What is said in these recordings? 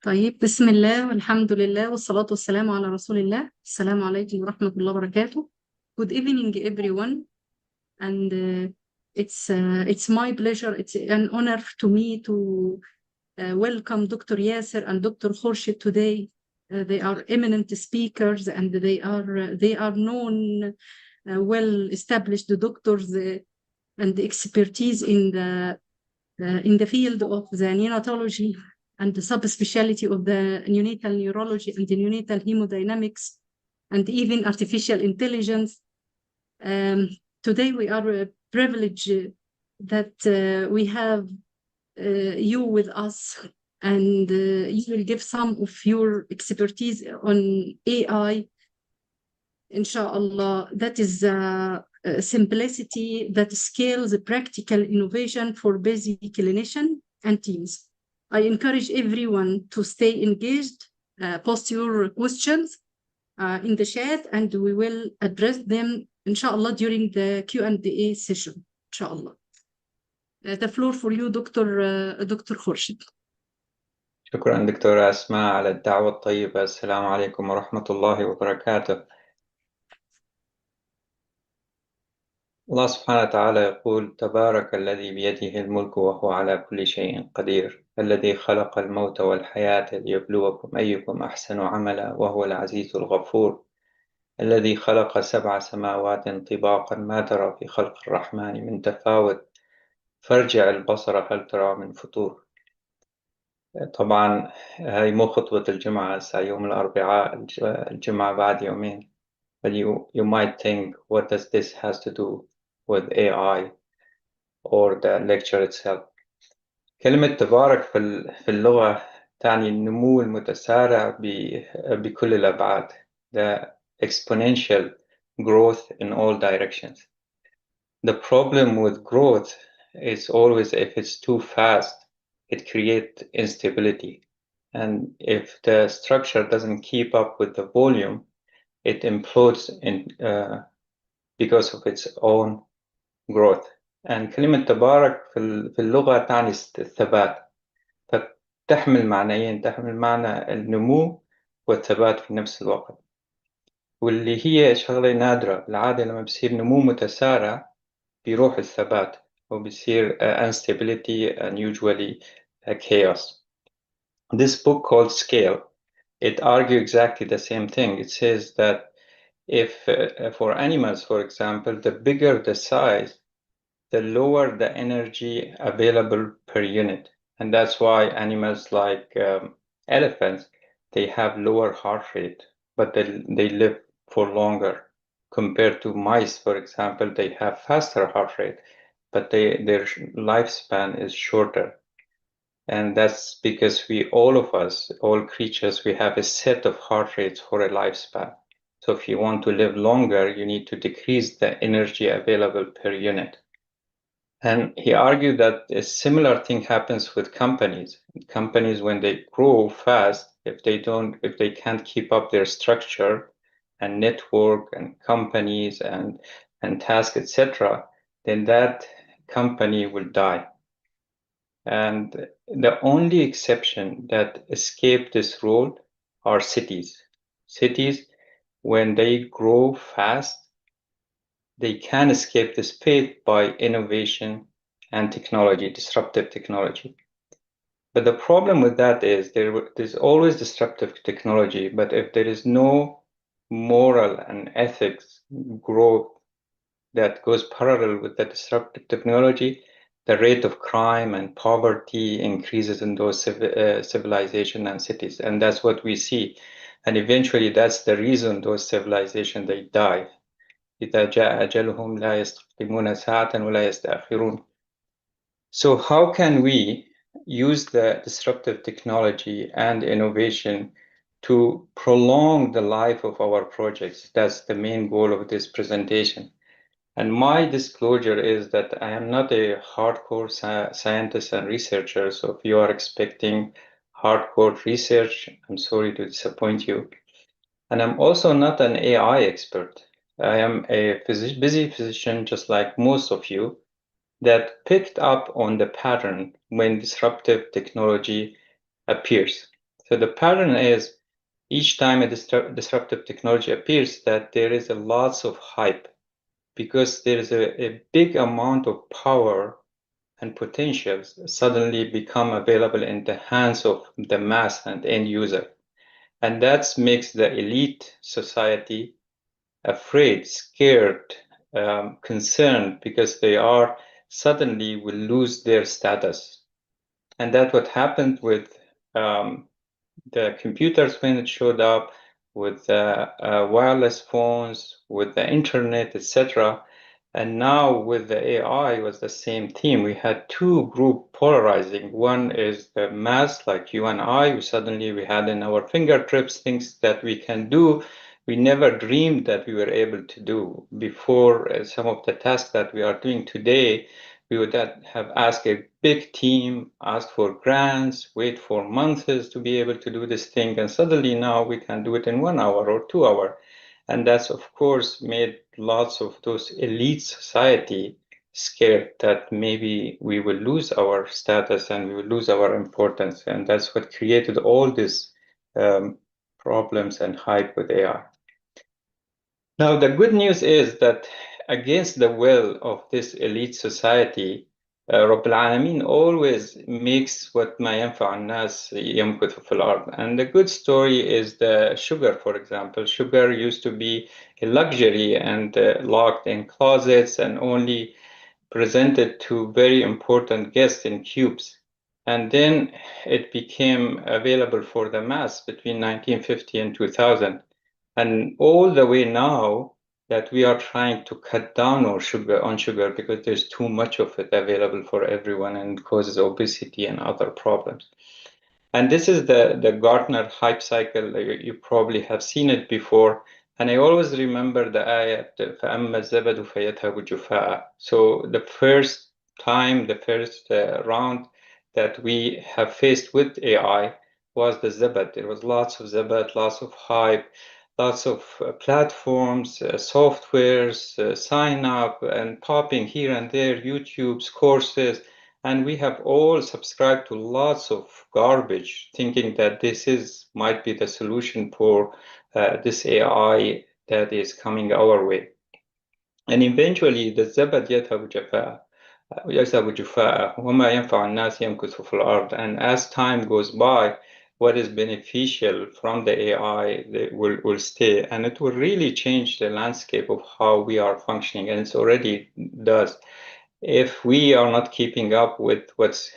طيب، بسم الله والحمد لله والصلاة والسلام على رسول الله. السلام عليكم ورحمة الله وبركاته. Good evening, everyone. And it's my pleasure. It's an honor to me to welcome Dr. Yasser and Dr. Khorshid today. They are eminent speakers, and they are known, well-established doctors and expertise in the field of the neonatology and the subspecialty of the neonatal neurology and the neonatal hemodynamics and even artificial intelligence. Um, Today we are privileged that we have you with us, and you will give some of your expertise on AI. Inshallah, that is simplicity that scales practical innovation for busy clinician and teams. I encourage everyone to stay engaged, post your questions in the chat, and we will address them, inshallah, during the Q&A session, inshallah. The floor for you, Dr. Khorshid. شكرا دكتورة أسماء على الدعوة الطيبة. السلام عليكم ورحمة الله وبركاته. الله سبحانه وتعالى يقول: تبارك الذي بيده الملك وهو على كل شيء قدير، الذي خلق الموت والحياة ليبلوكم أيكم أحسن عملا وهو العزيز الغفور، الذي خلق 7 سماوات طباقا ما ترى في خلق الرحمن من تفاوت فارجع البصر هل ترى من فطور. طبعا هاي مو خطبة الجمعة، هسه يوم الأربعاء، الجمعة بعد يومين. But you might think, what does this has to do with AI or the lecture itself? كلمة تبارك في اللغة تعني النمو المتسارع بكل الأبعاد. The exponential growth in all directions. The problem with growth is always if it's too fast, it creates instability. And if the structure doesn't keep up with the volume, it implodes because of its own growth. And كلمة تبارك في اللغة تعني الثبات، فتحمل معنيين، تحمل معنى النمو والثبات في نفس الوقت، واللي هي شغلة نادرة. بالعادة لما بصير نمو متسارع بيروح الثبات وبصير instability and usually chaos. This book called Scale, it argues exactly the same thing. It says that if for animals, for example, the bigger the size, the lower the energy available per unit. And that's why animals like elephants, they have lower heart rate, but they live for longer. Compared to mice, for example, they have faster heart rate, but their lifespan is shorter. And that's because all of us, all creatures, we have a set of heart rates for a lifespan. So if you want to live longer, you need to decrease the energy available per unit. And he argued that a similar thing happens with companies. Companies, when they grow fast, if they can't keep up their structure and network and companies and tasks, etc., then that company will die. And the only exception that escape this rule are cities. Cities, when they grow fast, they can escape this fate by innovation and technology, disruptive technology. But the problem with that is there's always disruptive technology, but if there is no moral and ethics growth that goes parallel with the disruptive technology, the rate of crime and poverty increases in those civilization and cities. And that's what we see. And eventually that's the reason those civilizations, they die. إذا جاء أجلهم لا يستقدمون ساعة ولا يستأخرون. So how can we use the disruptive technology and innovation to prolong the life of our projects? That's the main goal of this presentation. And my disclosure is that I am not a hardcore scientist and researcher. So if you are expecting hardcore research, I'm sorry to disappoint you. And I'm also not an AI expert. I am a busy physician, just like most of you, that picked up on the pattern when disruptive technology appears. So the pattern is each time a disruptive technology appears that there is a lots of hype because there is a big amount of power and potentials suddenly become available in the hands of the mass and end user. And that makes the elite society afraid, scared, concerned because they are suddenly will lose their status. And that's what happened with the computers when it showed up, with wireless phones, with the internet, etc. And now with the AI, it was the same theme. We had two group polarizing. One is the mass, like you and I, who suddenly we had in our fingertips things that we can do. We never dreamed that we were able to do before. Some of the tasks that we are doing today, we would have asked a big team, asked for grants, wait for months to be able to do this thing. And suddenly now we can do it in 1 hour or 2 hours. And that's, of course, made lots of those elite society scared that maybe we will lose our status and we will lose our importance. And that's what created all these problems and hype with AI. Now, the good news is that against the will of this elite society, رب العالمين always makes what ما ينفع الناس يمكث في الأرض. And the good story is the sugar, for example. Sugar used to be a luxury and locked in closets and only presented to very important guests in cubes. And then it became available for the mass between 1950 and 2000. And all the way now that we are trying to cut down on sugar because there's too much of it available for everyone and causes obesity and other problems. And this is the Gartner hype cycle. You probably have seen it before. And I always remember the ayat, فَأَمَّا الزَّبَدُ فَيَذْهَبُ جُفَاءً. So the first time, the first round that we have faced with AI was the zabad. There was lots of zabad, lots of hype, lots of platforms, softwares, sign up and popping here and there, YouTube's courses. And we have all subscribed to lots of garbage, thinking that this might be the solution for this AI that is coming our way. And eventually, the زبد يذهب جفاء يذهب جفاء وما ينفع الناس يمكث في الأرض. And as time goes by, what is beneficial from the AI will stay, and it will really change the landscape of how we are functioning, and it already does. If we are not keeping up with what's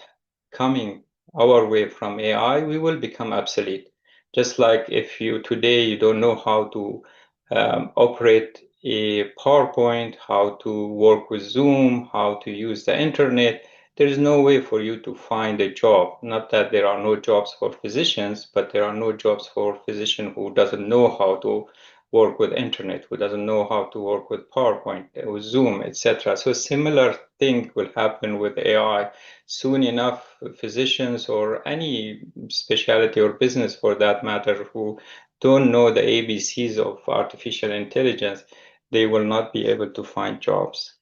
coming our way from AI, we will become obsolete. Just like if today you don't know how to operate a PowerPoint, how to work with Zoom, how to use the internet, there is no way for you to find a job. Not that there are no jobs for physicians, but there are no jobs for a physician who doesn't know how to work with internet, who doesn't know how to work with PowerPoint, with Zoom, etc. So a similar thing will happen with AI. Soon enough, physicians or any specialty or business for that matter who don't know the ABCs of artificial intelligence, they will not be able to find jobs.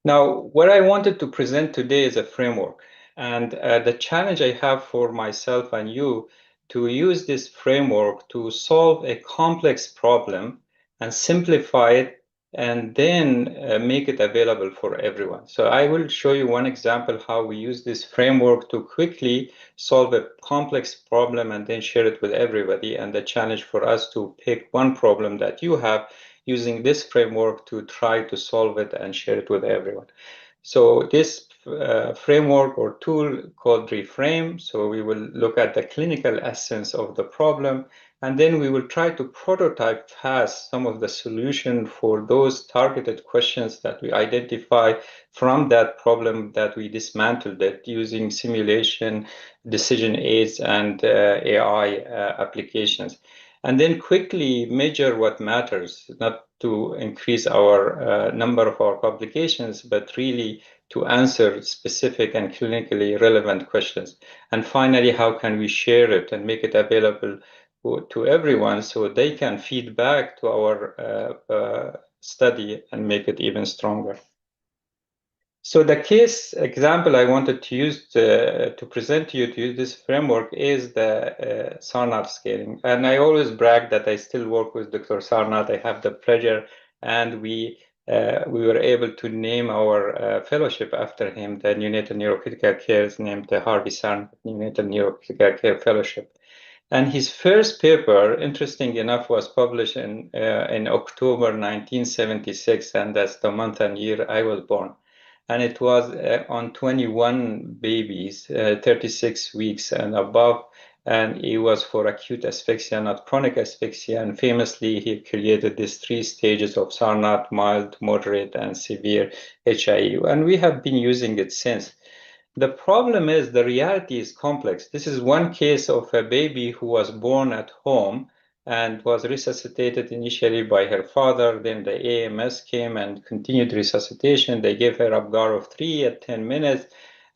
Now, what I wanted to present today is a framework. And the challenge I have for myself and you to use this framework to solve a complex problem and simplify it and then make it available for everyone. So I will show you one example how we use this framework to quickly solve a complex problem and then share it with everybody. And the challenge for us to pick one problem that you have using this framework to try to solve it and share it with everyone. So this framework or tool called Reframe. So we will look at the clinical essence of the problem, and then we will try to prototype fast some of the solution for those targeted questions that we identify from that problem that we dismantled it using simulation, decision aids, and AI applications. And then quickly measure what matters, not to increase our number of our publications, but really to answer specific and clinically relevant questions. And finally, how can we share it and make it available to everyone so they can feed back to our study and make it even stronger? So the case example I wanted to use to present to you to use this framework is the Sarnath scaling. And I always brag that I still work with Dr. Sarnath. I have the pleasure, and we were able to name our fellowship after him. The neonatal neurocritical care is named the Harvey Sarnath Neonatal Neurocritical Care Fellowship. And his first paper, interesting enough, was published in October 1976, and that's the month and year I was born. And it was on 21 babies, 36 weeks and above, and it was for acute asphyxia, not chronic asphyxia. And famously, he created these 3 stages of Sarnath: mild, moderate, and severe HIU. And we have been using it since. The problem is the reality is complex. This is one case of a baby who was born at home and was resuscitated initially by her father. Then the AMS came and continued resuscitation. They gave her Apgar of 3 at 10 minutes.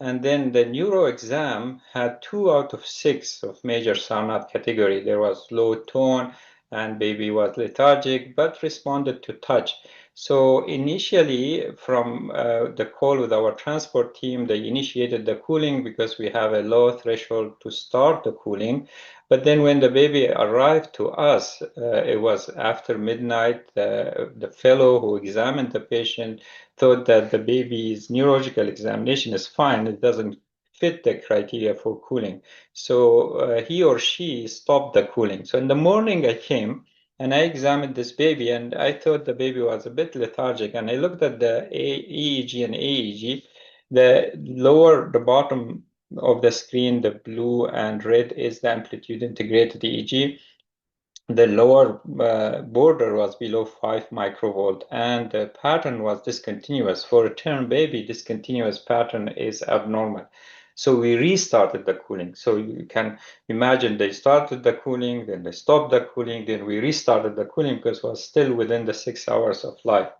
And then the neuro exam had 2 out of 6 of major Sarnath category. There was low tone and baby was lethargic, but responded to touch. So initially, from the call with our transport team, they initiated the cooling because we have a low threshold to start the cooling. But then when the baby arrived to us, it was after midnight. The fellow who examined the patient thought that the baby's neurological examination is fine. It doesn't fit the criteria for cooling. So he or she stopped the cooling. So in the morning I came, and I examined this baby, and I thought the baby was a bit lethargic. And I looked at the EEG and AEG. The bottom of the screen, the blue and red, is the amplitude integrated EEG. The lower border was below 5 microvolt, and the pattern was discontinuous. For a term baby, discontinuous pattern is abnormal. So we restarted the cooling. So you can imagine they started the cooling, then they stopped the cooling, then we restarted the cooling because it was still within the 6 hours of life.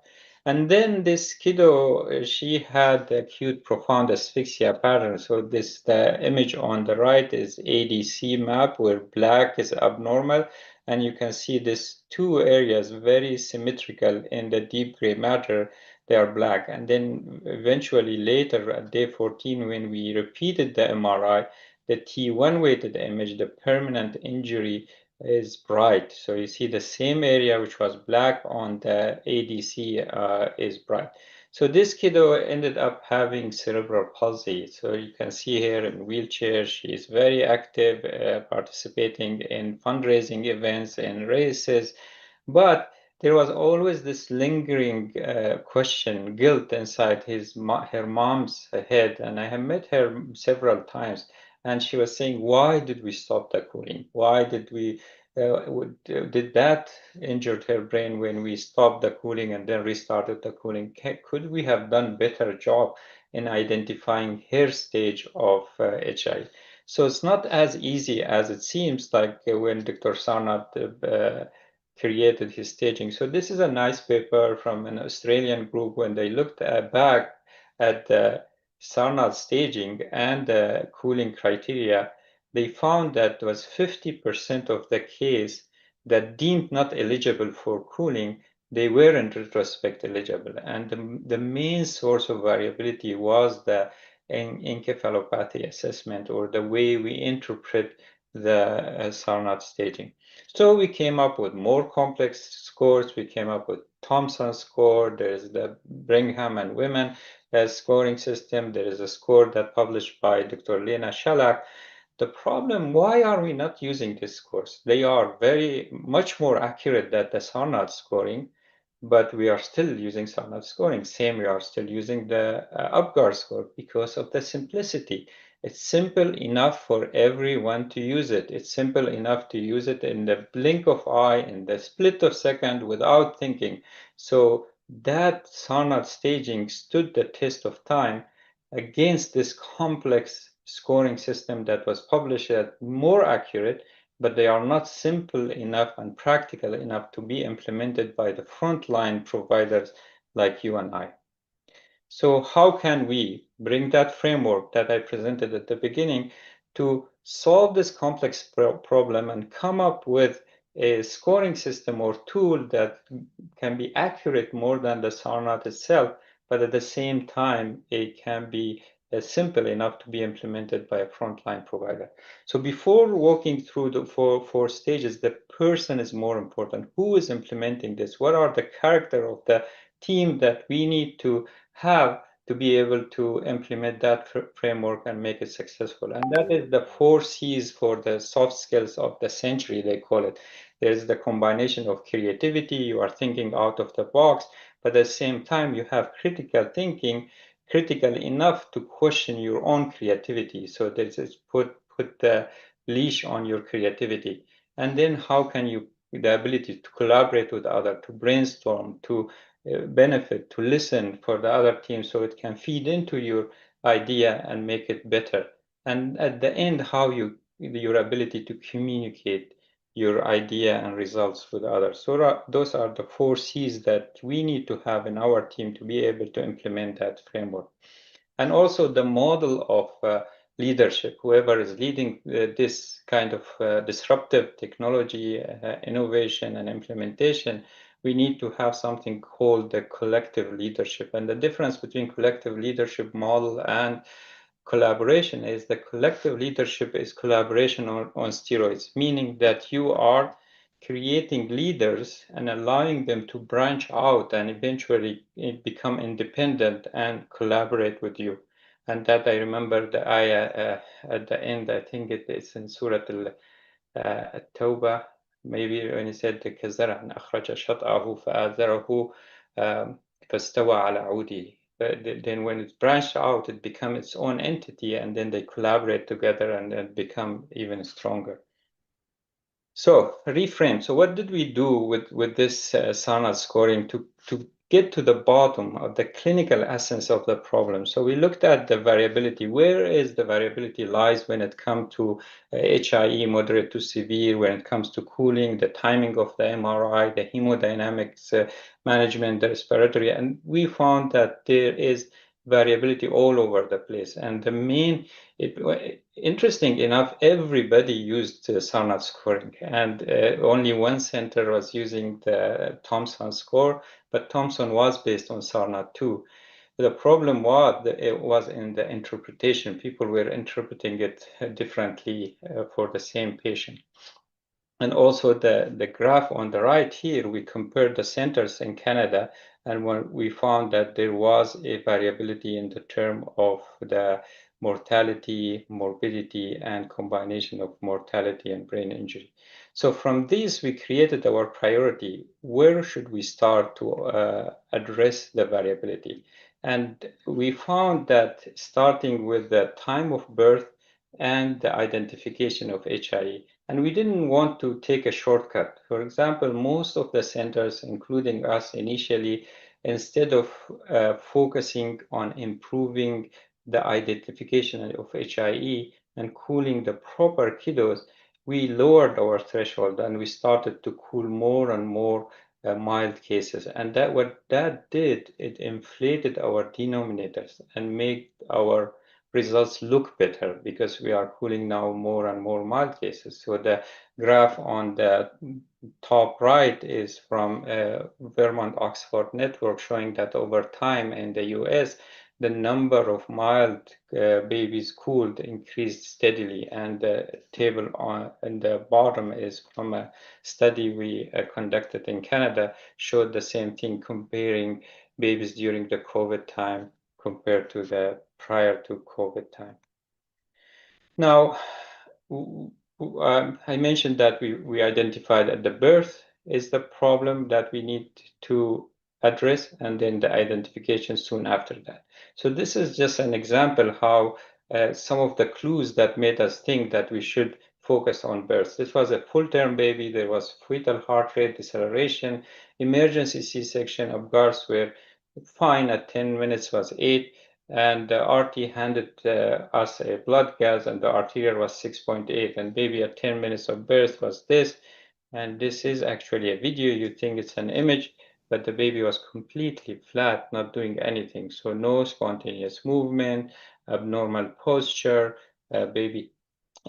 And then this kiddo, she had acute profound asphyxia pattern. So the image on the right is ADC map, where black is abnormal, and you can see these 2 areas very symmetrical in the deep gray matter. They are black. And then eventually later at day 14, when we repeated the MRI, the T1 weighted image, the permanent injury is bright. So you see the same area which was black on the ADC is bright. So this kiddo ended up having cerebral palsy. So you can see here in wheelchair, she is very active, participating in fundraising events and races. But there was always this lingering question, guilt inside her mom's head. And I have met her several times. And she was saying, why did we stop the cooling? Why did we, did that injured her brain when we stopped the cooling and then restarted the cooling? Could we have done better job in identifying her stage of HI? So it's not as easy as it seems, like when Dr. Sarnath created his staging. So this is a nice paper from an Australian group when they looked back at the Sarnath staging and the cooling criteria. They found that was 50% of the case that deemed not eligible for cooling, they were in retrospect eligible. And the main source of variability was the encephalopathy assessment, or the way we interpret the Sarnath staging. So we came up with more complex scores. We came up with Thompson score. There's the Brigham and Women scoring system. There is a score that published by Dr. Lena Shalak. The problem, why are we not using these scores? They are very much more accurate than the Sarnath scoring, but we are still using Sarnath scoring. Same, we are still using the Apgar score because of the simplicity. It's simple enough for everyone to use it. It's simple enough to use it in the blink of eye, in the split of second, without thinking. So that Sarnath staging stood the test of time against this complex scoring system that was published at more accurate, but they are not simple enough and practical enough to be implemented by the frontline providers like you and I. So how can we bring that framework that I presented at the beginning to solve this complex problem and come up with a scoring system or tool that can be accurate more than the Sarnath itself, but at the same time, it can be simple enough to be implemented by a frontline provider. So before walking through the four stages, the person is more important. Who is implementing this? What are the character of the team that we need to have to be able to implement that framework and make it successful? And that is the 4 C's for the soft skills of the century, they call it. There's the combination of creativity, you are thinking out of the box, but at the same time, you have critical thinking, critical enough to question your own creativity. So this is put the leash on your creativity. And then how can you, the ability to collaborate with others, to brainstorm, to benefit, to listen for the other team so it can feed into your idea and make it better. And at the end, how your ability to communicate your idea and results with others. So those are the 4 C's that we need to have in our team to be able to implement that framework. And also the model of leadership, whoever is leading this kind of disruptive technology, innovation and implementation, we need to have something called the collective leadership. And the difference between collective leadership model and collaboration is the collective leadership is collaboration on steroids, meaning that you are creating leaders and allowing them to branch out and eventually become independent and collaborate with you. And that I remember the ayah at the end, I think it is in Surah At-Tawbah, maybe when he said كزرع أخرج شطأه فآزره فاستوى على عوده. Then when it's branched out, it becomes its own entity, and then they collaborate together and then become even stronger. So reframe. So what did we do with this SANA scoring to get to the bottom of the clinical essence of the problem? So we looked at the variability. Where is the variability lies when it comes to HIE, moderate to severe, when it comes to cooling, the timing of the MRI, the hemodynamics management, the respiratory, and we found that there is variability all over the place. And the main, interesting enough, everybody used SARNAT scoring, and only one center was using the Thomson score, but Thomson was based on SARNAT too. The problem was that it was in the interpretation. People were interpreting it differently for the same patient. And also the graph on the right here, we compared the centers in Canada, and when we found that there was a variability in the term of the mortality, morbidity, and combination of mortality and brain injury. So from this, we created our priority. Where should we start to address the variability? And we found that starting with the time of birth and the identification of HIE. And we didn't want to take a shortcut. For example, most of the centers, including us initially, instead of focusing on improving the identification of HIE and cooling the proper kiddos, we lowered our threshold and we started to cool more and more mild cases. And that what that did, it inflated our denominators and made our results look better because we are cooling now more and more mild cases. So the graph on the top right is from Vermont Oxford network showing that over time in the US, the number of mild babies cooled increased steadily, and the table on the bottom is from a study we conducted in Canada, showed the same thing comparing babies during the COVID time compared to the prior to COVID time. Now, I mentioned that we identified at the birth is the problem that we need to address, and then the identification soon after that. So this is just an example how some of the clues that made us think that we should focus on birth. This was a full-term baby. There was fetal heart rate deceleration, emergency C-section. Apgars were fine at 10 minutes was 8, and the RT handed us a blood gas, and the arterial was 6.8, and baby at 10 minutes of birth was this. And this is actually a video. You think it's an image, but the baby was completely flat, not doing anything. So no spontaneous movement, abnormal posture, baby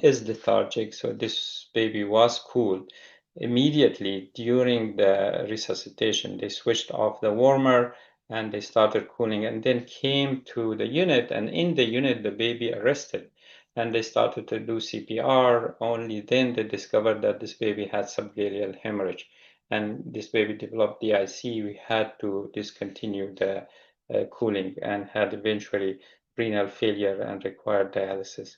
is lethargic. So this baby was cooled. Immediately during the resuscitation, they switched off the warmer and they started cooling, and then came to the unit, and in the unit the baby arrested, and they started to do CPR. Only then they discovered that this baby had subgaleal hemorrhage, and this baby developed DIC. We had to discontinue the cooling and had eventually renal failure and required dialysis.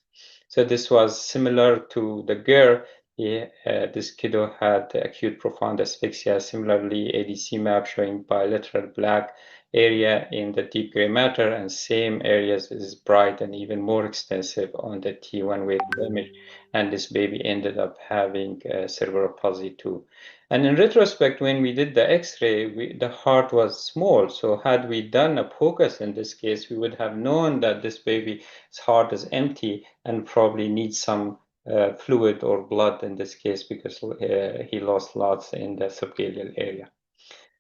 So this was similar to the girl. This kiddo had acute profound asphyxia. Similarly, ADC map showing bilateral black area in the deep gray matter, and same areas is bright and even more extensive on the T1 weighted image. And this baby ended up having cerebral palsy too. And in retrospect, when we did the X-ray, the heart was small. So had we done a POCUS in this case, we would have known that this baby's heart is empty and probably needs some fluid or blood in this case, because he lost lots in the subgaleal area.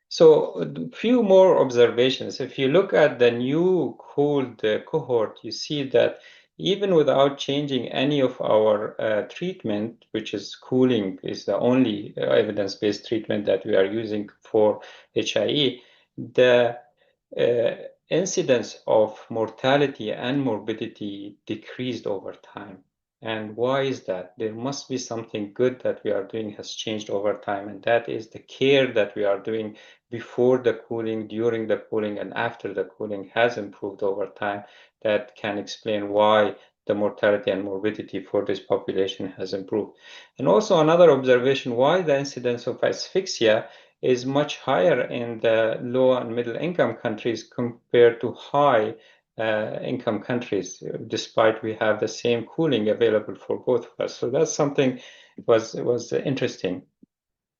So a few more observations. If you look at the new cooled cohort, you see that even without changing any of our treatment, which is cooling, is the only evidence-based treatment that we are using for HIE, the uh, incidence of mortality and morbidity decreased over time. And why is that? There must be something good that we are doing has changed over time, and that is the care that we are doing before the cooling, during the cooling, and after the cooling has improved over time. That can explain why the mortality and morbidity for this population has improved. And also another observation, why the incidence of asphyxia is much higher in the low and middle income countries compared to high income countries, despite we have the same cooling available for both of us. So that's something was interesting.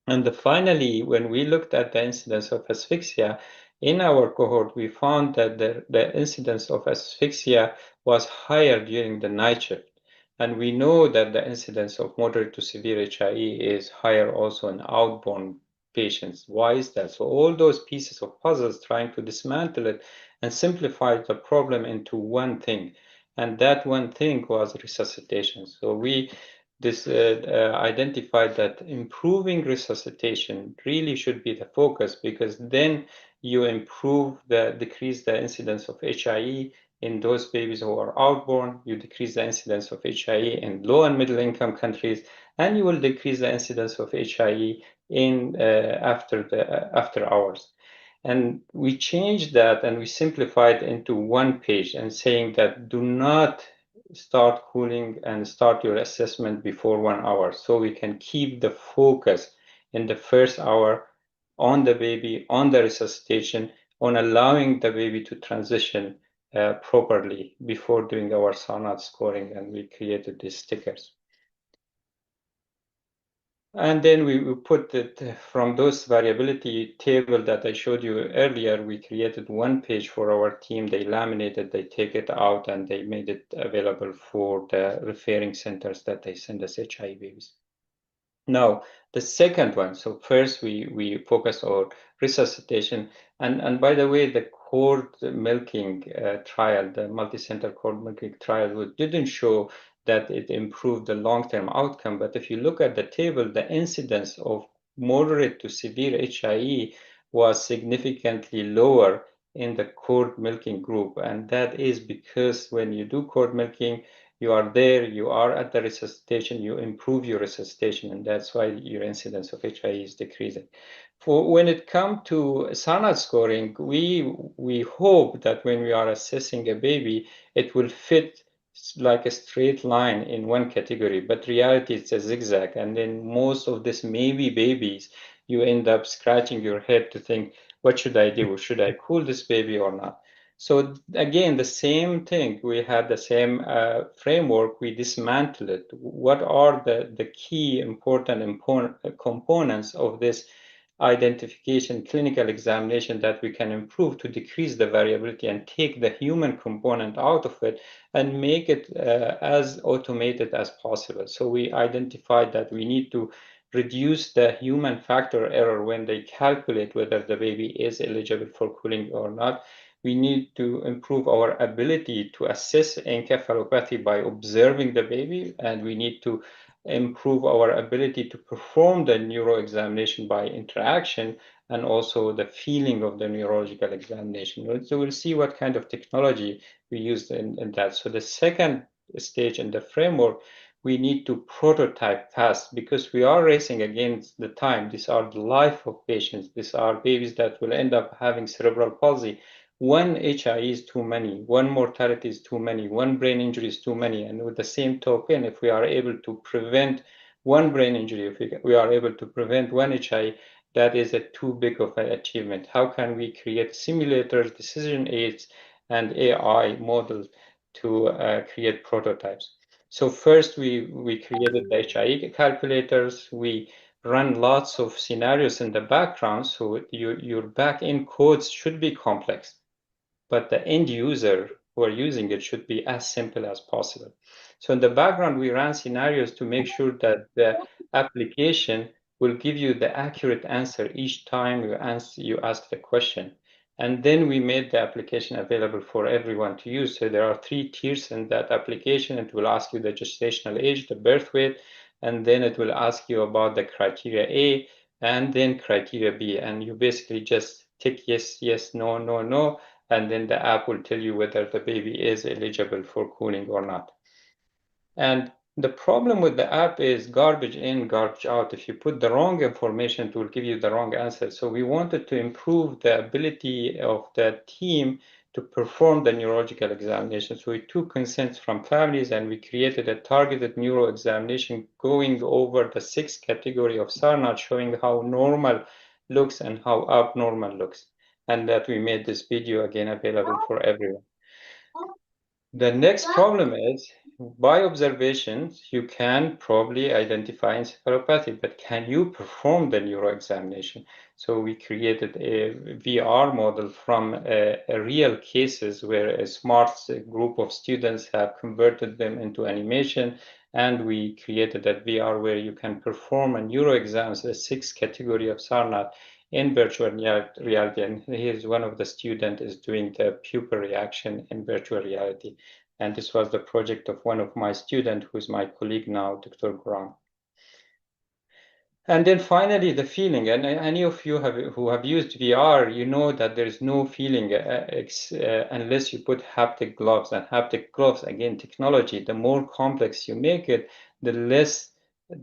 And finally, when we looked at the incidence of asphyxia in our cohort, we found that the incidence of asphyxia was higher during the night shift. And we know that the incidence of moderate to severe HIE is higher also in outborn patients. Why is that? So all those pieces of puzzles trying to dismantle it and simplify the problem into one thing. And that one thing was resuscitation. So we identified that improving resuscitation really should be the focus, because then you decrease the incidence of HIE in those babies who are outborn, you decrease the incidence of HIE in low and middle income countries, and you will decrease the incidence of HIE in after hours. And we changed that and we simplified into one page and saying that do not start cooling and start your assessment before 1 hour, so we can keep the focus in the first hour on the baby, on the resuscitation, on allowing the baby to transition properly before doing our SARNAT scoring, and we created these stickers. And then we put it from those variability table that I showed you earlier, we created one page for our team. They laminated, they take it out, and they made it available for the referring centers that they send us HI babies. Now, the second one, so first we focus on resuscitation. And by the way, the cord milking trial, the multi-center cord milking trial, didn't show that it improved the long-term outcome. But if you look at the table, the incidence of moderate to severe HIE was significantly lower in the cord milking group. And that is because when you do cord milking, you are there, you are at the resuscitation, you improve your resuscitation, and that's why your incidence of HIE is decreasing. For when it comes to SARNAT scoring, we hope that when we are assessing a baby, it will fit like a straight line in one category, but reality it's a zigzag, and then most of this maybe babies, you end up scratching your head to think, what should I do? Should I cool this baby or not? So again, the same thing, we had the same framework, we dismantled it. What are the key important components of this identification clinical examination that we can improve to decrease the variability and take the human component out of it and make it as automated as possible? So we identified that we need to reduce the human factor error when they calculate whether the baby is eligible for cooling or not. We need to improve our ability to assess encephalopathy by observing the baby, and we need to improve our ability to perform the neuro examination by interaction, and also the feeling of the neurological examination. So we'll see what kind of technology we use in that. So the second stage in the framework, we need to prototype fast because we are racing against the time. These are the life of patients. These are babies that will end up having cerebral palsy. One HI is too many, one mortality is too many, one brain injury is too many. And with the same token, if we are able to prevent one brain injury, if we are able to prevent one HI, that is a too big of an achievement. How can we create simulators, decision aids, and AI models to create prototypes? So first we created the HI calculators. We run lots of scenarios in the background. So your back-end codes should be complex, but the end user who are using it should be as simple as possible. So in the background, we ran scenarios to make sure that the application will give you the accurate answer each time you ask the question. And then we made the application available for everyone to use. So there are 3 tiers in that application. It will ask you the gestational age, the birth weight, and then it will ask you about the criteria A, and then criteria B. And you basically just tick yes, yes, no, no, no, and then the app will tell you whether the baby is eligible for cooling or not. And the problem with the app is garbage in, garbage out. If you put the wrong information, it will give you the wrong answer. So we wanted to improve the ability of the team to perform the neurological examination. So we took consents from families and we created a targeted neuro examination going over the 6 category of SARNAT, showing how normal looks and how abnormal looks. And that we made this video again available for everyone. The next problem is, by observations, you can probably identify encephalopathy, but can you perform the neuroexamination? So we created a VR model from a real cases where a smart group of students have converted them into animation, and we created that VR where you can perform a neuroexams, a 6 category of SARNAT in virtual reality. And here's one of the students is doing the pupil reaction in virtual reality. And this was the project of one of my students, who is my colleague now, Dr. Grant. And then finally, the feeling. And any of you who have used VR, you know that there is no feeling unless you put haptic gloves. And haptic gloves, again, technology, the more complex you make it, the less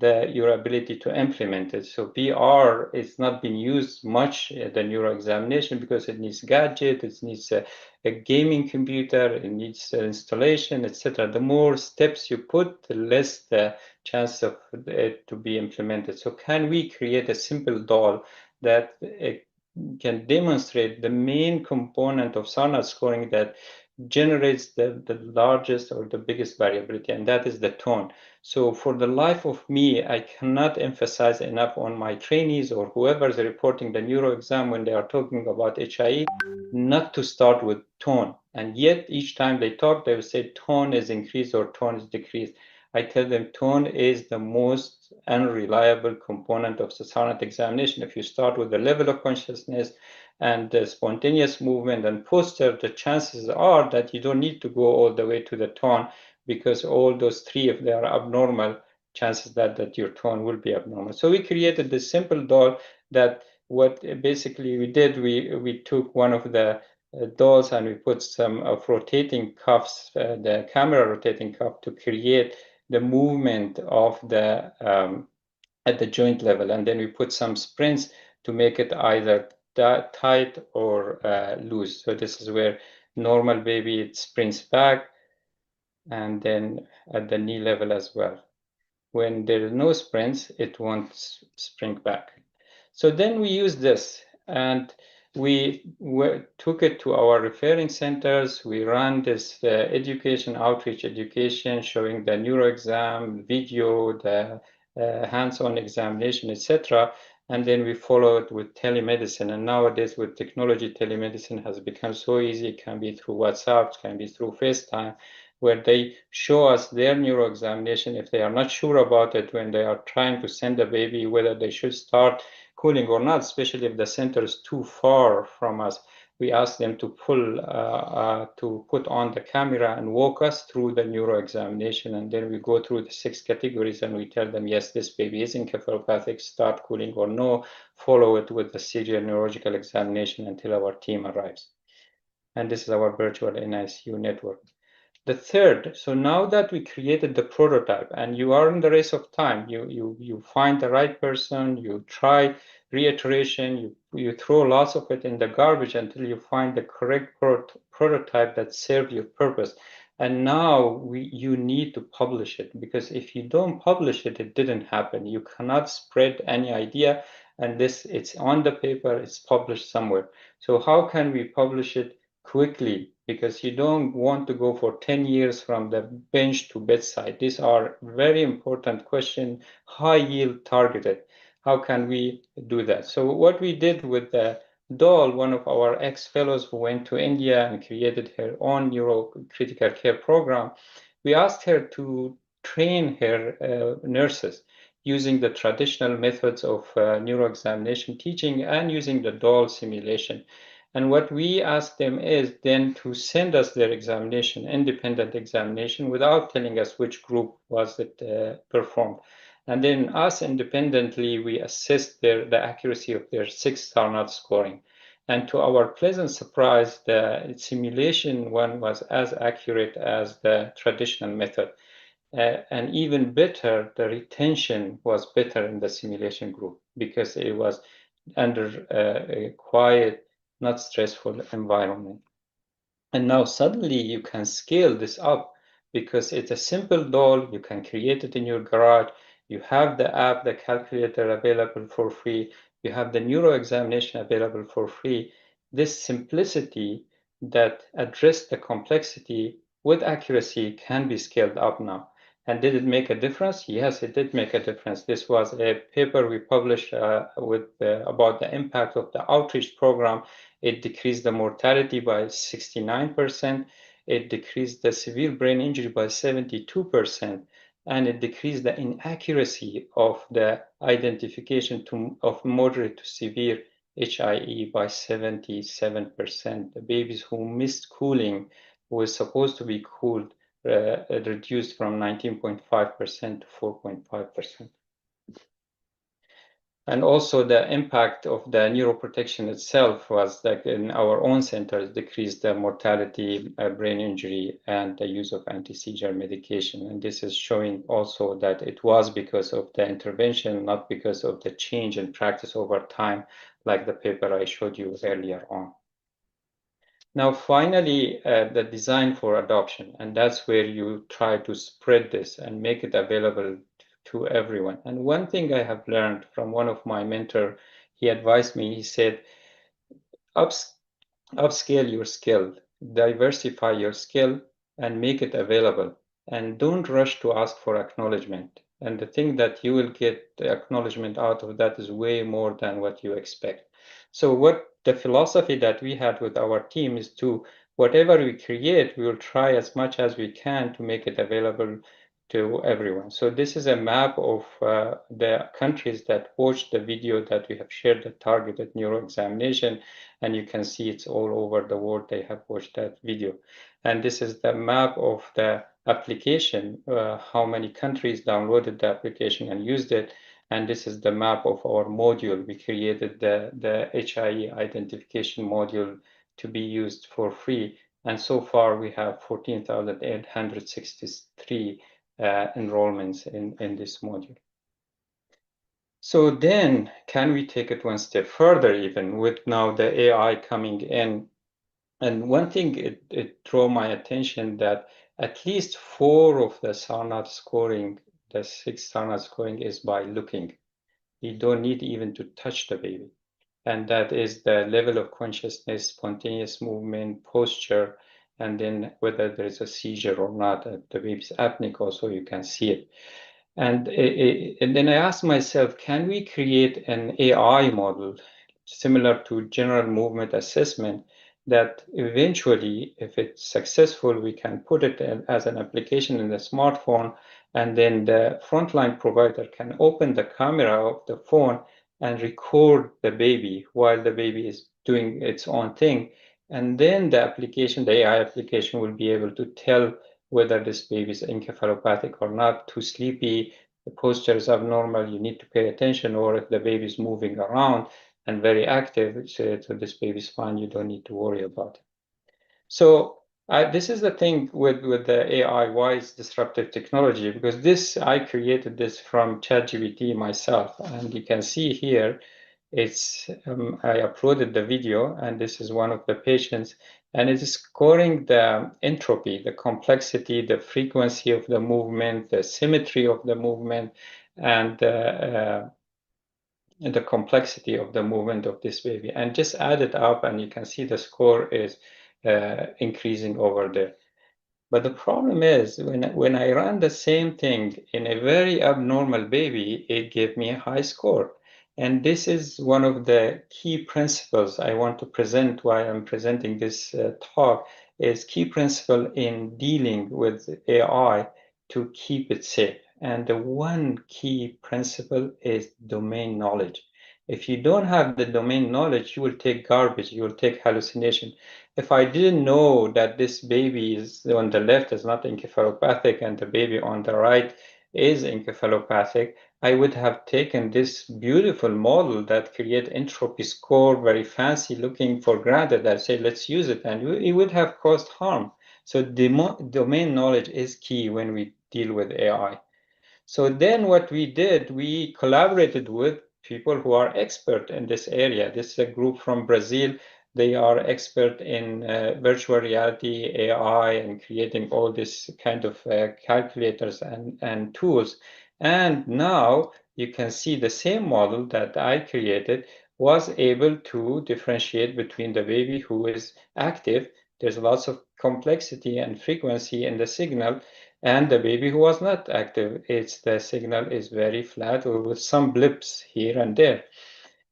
your ability to implement it. So VR is not being used much at the neuro examination because it needs gadget, it needs a gaming computer, it needs installation, etc. The more steps you put, the less the chance of it to be implemented. So can we create a simple doll that can demonstrate the main component of SARNAT scoring that generates the largest or the biggest variability, and that is the tone. So for the life of me, I cannot emphasize enough on my trainees or whoever is reporting the neuro exam when they are talking about HIE, not to start with tone. And yet each time they talk, they will say tone is increased or tone is decreased. I tell them tone is the most unreliable component of the SARNAT examination. If you start with the level of consciousness and the spontaneous movement and posture, the chances are that you don't need to go all the way to the tone, because all those 3, if they are abnormal, chances that your tone will be abnormal. So we created this simple doll that what basically we did, we took one of the dolls and we put some of rotating cuffs, the camera rotating cuff, to create the movement of the at the joint level, and then we put some sprints to make it either tight or loose. So this is where normal baby, it sprints back, and then at the knee level as well. When there is no sprints, it won't spring back. So then we use this, and we took it to our referring centers. We ran this education, outreach education, showing the neuro exam, video, the hands-on examination, etc. And then we followed with telemedicine. And nowadays with technology, telemedicine has become so easy. It can be through WhatsApp, it can be through FaceTime, where they show us their neuro examination. If they are not sure about it when they are trying to send a baby, whether they should start cooling or not, especially if the center is too far from us, we ask them to put on the camera and walk us through the neuro examination, and then we go through the 6 categories and we tell them, yes, this baby is encephalopathic, start cooling, or no, follow it with the serial neurological examination until our team arrives. And this is our virtual NICU network. The third, so now that we created the prototype and you are in the race of time, you find the right person, you try reiteration, you throw lots of it in the garbage until you find the correct prototype that serves your purpose. And now you need to publish it, because if you don't publish it, it didn't happen. You cannot spread any idea, and it's on the paper, it's published somewhere. So how can we publish it quickly? Because you don't want to go for 10 years from the bench to bedside. These are very important questions, high yield targeted. How can we do that? So what we did with the doll, one of our ex-fellows who went to India and created her own neurocritical care program, we asked her to train her nurses using the traditional methods of neuroexamination teaching and using the doll simulation. And what we asked them is then to send us their examination, independent examination, without telling us which group was it performed. And then us independently, we assessed the accuracy of their 6-star not scoring. And to our pleasant surprise, the simulation one was as accurate as the traditional method. And even better, the retention was better in the simulation group because it was under a quiet, not stressful environment. And now suddenly you can scale this up because it's a simple doll. You can create it in your garage. You have the app, the calculator available for free. You have the neuro examination available for free. This simplicity that addressed the complexity with accuracy can be scaled up now. And did it make a difference? Yes, it did make a difference. This was a paper we published about the impact of the outreach program. It decreased the mortality by 69%. It decreased the severe brain injury by 72%. And it decreased the inaccuracy of the identification of moderate to severe HIE by 77%. The babies who missed cooling were supposed to be cooled reduced from 19.5% to 4.5%. And also the impact of the neuroprotection itself was that in our own centers decreased the mortality, brain injury, and the use of anti-seizure medication. And this is showing also that it was because of the intervention, not because of the change in practice over time, like the paper I showed you earlier on. Now, finally, the design for adoption, and that's where you try to spread this and make it available to everyone. And one thing I have learned from one of my mentors, he advised me, he said, upscale your skill, diversify your skill, and make it available. And don't rush to ask for acknowledgement. And the thing that you will get the acknowledgement out of that is way more than what you expect. So what the philosophy that we had with our team is to, whatever we create, we will try as much as we can to make it available to everyone. So this is a map of the countries that watched the video that we have shared, the targeted neuro examination, and you can see it's all over the world they have watched that video. And this is the map of the application, how many countries downloaded the application and used it. And this is the map of our module. We created the HIE identification module to be used for free. And so far we have 14,863 enrollments in this module. So then, can we take it one step further, even with now the AI coming in? And one thing it drew my attention that at least 4 of the SARNAT scoring, the 6 SARNAT scoring is by looking. You don't need even to touch the baby. And that is the level of consciousness, spontaneous movement, posture, and then whether there is a seizure or not. The baby's apneic also, you can see it. And then I asked myself, can we create an AI model similar to general movement assessment that eventually, if it's successful, we can put it as an application in the smartphone, and then the frontline provider can open the camera of the phone and record the baby while the baby is doing its own thing. And then the application, the AI application, will be able to tell whether this baby is encephalopathic or not, too sleepy, the posture is abnormal, you need to pay attention, or if the baby is moving around and very active, so this baby is fine, you don't need to worry about it. So this is the thing with the AI, why it's disruptive technology, because this, I created this from ChatGPT myself, and you can see here, it's I uploaded the video, and this is one of the patients, and it is scoring the entropy, the complexity, the frequency of the movement, the symmetry of the movement, and the complexity of the movement of this baby, and just add it up, and you can see the score is increasing over there. But the problem is when I ran the same thing in a very abnormal baby, it gave me a high score. And this is one of the key principles I want to present while I'm presenting this talk, is key principle in dealing with AI to keep it safe. And the one key principle is domain knowledge. If you don't have the domain knowledge, you will take garbage, you will take hallucination. If I didn't know that this baby is on the left is not encephalopathic and the baby on the right is encephalopathic, I would have taken this beautiful model that create entropy score, very fancy looking, for granted. I say, let's use it, and it would have caused harm. So domain knowledge is key when we deal with AI. So then what we did, we collaborated with people who are expert in this area. This is a group from Brazil. They are expert in virtual reality, AI, and creating all this kind of calculators and tools. And now you can see the same model that I created was able to differentiate between the baby who is active. There's lots of complexity and frequency in the signal, and the baby who was not active, the signal is very flat or with some blips here and there.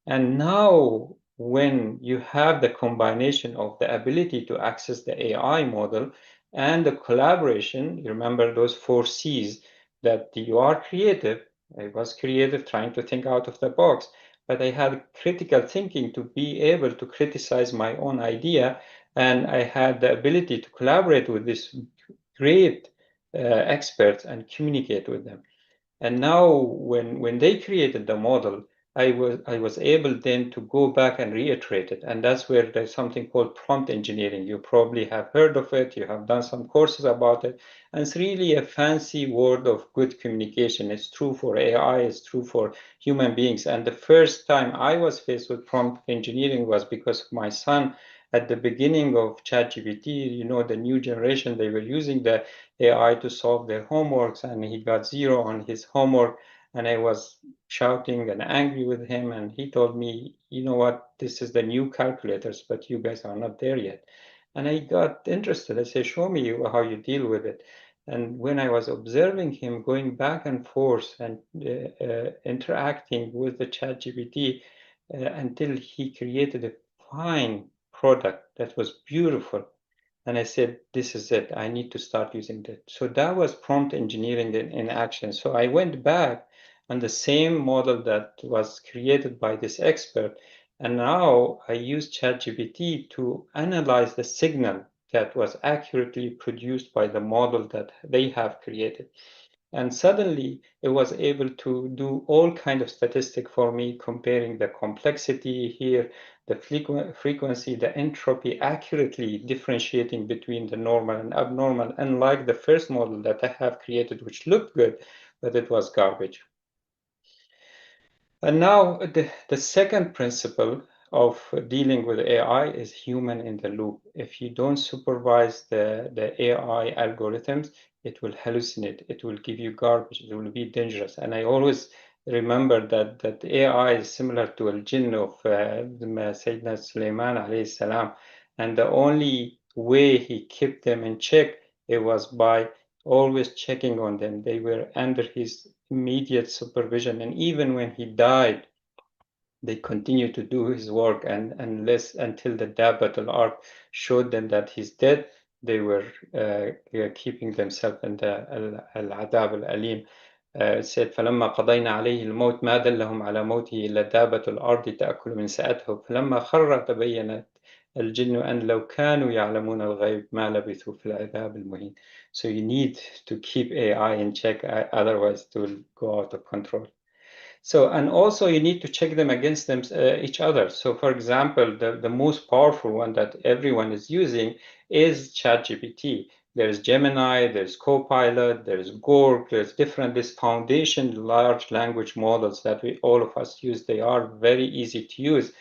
And now when you have the combination of the ability to access the AI model and the collaboration, you remember those 4 C's, that you are creative. I was creative, trying to think out of the box, but I had critical thinking to be able to criticize my own idea, and I had the ability to collaborate with this great experts and communicate with them. And now when they created the model, I was able then to go back and reiterate it. And that's where there's something called prompt engineering. You probably have heard of it, you have done some courses about it. And it's really a fancy word of good communication. It's true for AI, it's true for human beings. And the first time I was faced with prompt engineering was because of my son. At the beginning of ChatGPT, the new generation, they were using the AI to solve their homeworks, and he got 0 on his homework. And I was shouting and angry with him, and he told me, you know what, this is the new calculators, but you guys are not there yet. And I got interested. I said, show me how you deal with it. And when I was observing him going back and forth and interacting with the ChatGPT until he created a fine product that was beautiful. And I said, this is it. I need to start using that. So that was prompt engineering in action. So I went back on the same model that was created by this expert. And now I use ChatGPT to analyze the signal that was accurately produced by the model that they have created. And suddenly it was able to do all kind of statistic for me, comparing the complexity here, the frequency, the entropy, accurately differentiating between the normal and abnormal, unlike the first model that I have created, which looked good, but it was garbage. And now the second principle of dealing with AI is human in the loop. If you don't supervise the AI algorithms, it will hallucinate, it will give you garbage, it will be dangerous. And I always remember that AI is similar to al jinn of Sayyidina Sulaiman alayhi salam. And the only way he kept them in check, it was by always checking on them. They were under his immediate supervision, and even when he died, they continued to do his work, and unless until the Dabbatul Ark showed them that he's dead, they were keeping themselves in the Al-Adab Al-Alim. Said فلما قضينا عليه الموت ما دلهم على موته إلا دابة الأرض تأكل من سأته فلما خر تبينت الجن أن لو كانوا يعلمون الغيب ما لبثوا في العذاب المهين. So you need to keep AI in check, otherwise it will go out of control. So, and also you need to check them against them, each other. So for example, the most powerful one that everyone is using is ChatGPT. There's Gemini, there's Copilot, there's Gorg, there's different, this foundation large language models that all of us use. They are very easy to use.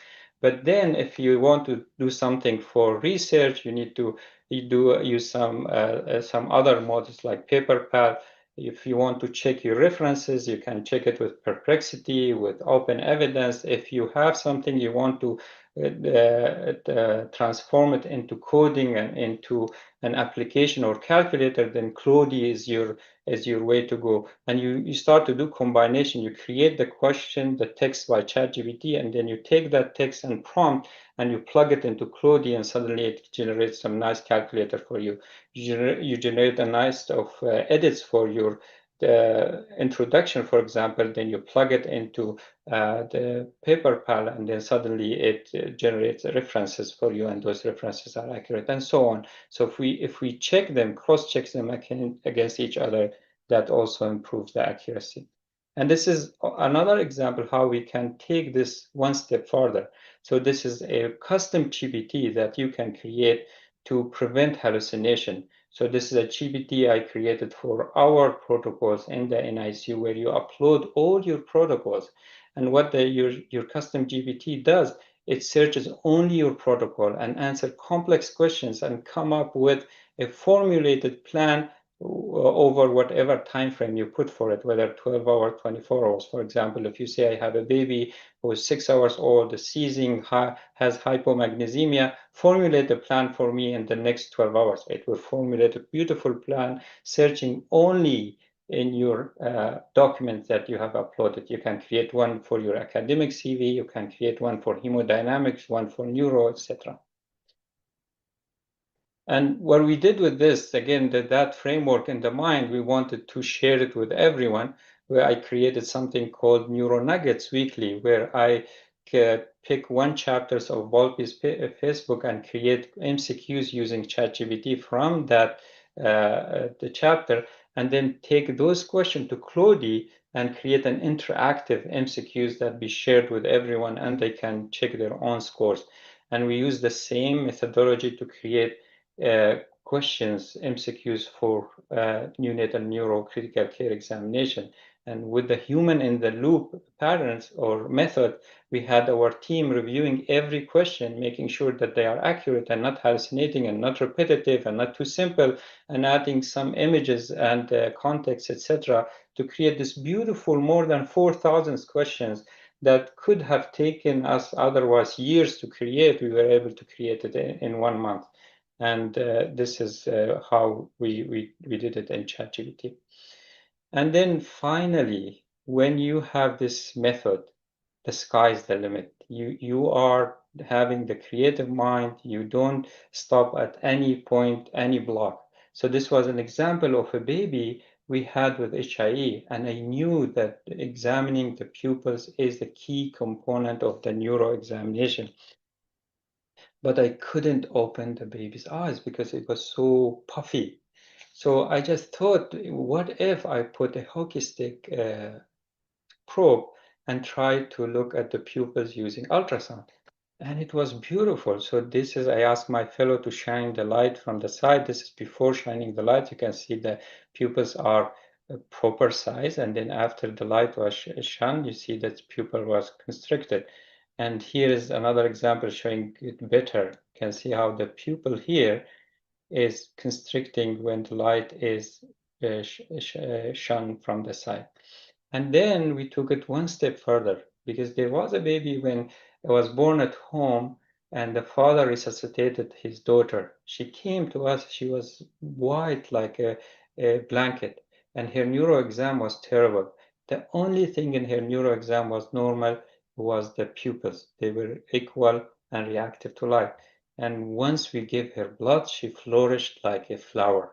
But then if you want to do something for research, you need to use some other models like PaperPad. If you want to check your references, you can check it with Perplexity, with Open Evidence. If you have something you want to transform it into coding and into an application or calculator, then Claude is your way to go. And you start to do combination. You create the question, the text by ChatGPT, and then you take that text and prompt and you plug it into Claude, and suddenly it generates some nice calculator for you. You generate a nice of edits for your introduction, for example, then you plug it into the PaperPal, and then suddenly it generates references for you, and those references are accurate, and so on. So if we check them, cross-check them against each other, that also improves the accuracy. And this is another example how we can take this one step further. So this is a custom GPT that you can create to prevent hallucination. So this is a GPT I created for our protocols in the NICU, where you upload all your protocols. And what your custom GPT does, it searches only your protocol and answer complex questions and come up with a formulated plan over whatever time frame you put for it, whether 12 hours, 24 hours. For example, if you say I have a baby who is 6 hours old, seizing, has hypomagnesemia, formulate a plan for me in the next 12 hours. It will formulate a beautiful plan, searching only in your documents that you have uploaded. You can create one for your academic CV, you can create one for hemodynamics, one for neuro, etc. And what we did with this, again, that framework in the mind, we wanted to share it with everyone, where I created something called Neuro Nuggets Weekly, where I pick one chapters of Volpe's Facebook and create MCQs using ChatGPT from that the chapter, and then take those questions to Claude and create an interactive MCQs that be shared with everyone, and they can check their own scores. And we use the same methodology to create questions, MCQs for neonatal neuro critical care examination. And with the human in the loop patterns or method, we had our team reviewing every question, making sure that they are accurate and not hallucinating and not repetitive and not too simple, and adding some images and context, etc., to create this beautiful more than 4,000 questions that could have taken us otherwise years to create. We were able to create it in 1 month. And this is how we did it in ChatGPT. And then finally, when you have this method, the sky's the limit. You are having the creative mind. You don't stop at any point, any block. So this was an example of a baby we had with HIE, and I knew that examining the pupils is the key component of the neuro examination. But I couldn't open the baby's eyes because it was so puffy. So I just thought, what if I put a hockey stick probe and try to look at the pupils using ultrasound? And it was beautiful. So this is, I asked my fellow to shine the light from the side. This is before shining the light. You can see the pupils are a proper size. And then after the light was shone, you see that pupil was constricted. And here is another example showing it better. You can see how the pupil here is constricting when the light is shone from the side. And then we took it one step further, because there was a baby when it was born at home, and the father resuscitated his daughter. She came to us, she was white like a blanket, and her neuro exam was terrible. The only thing in her neuro exam was normal was the pupils. They were equal and reactive to light. And once we gave her blood, she flourished like a flower.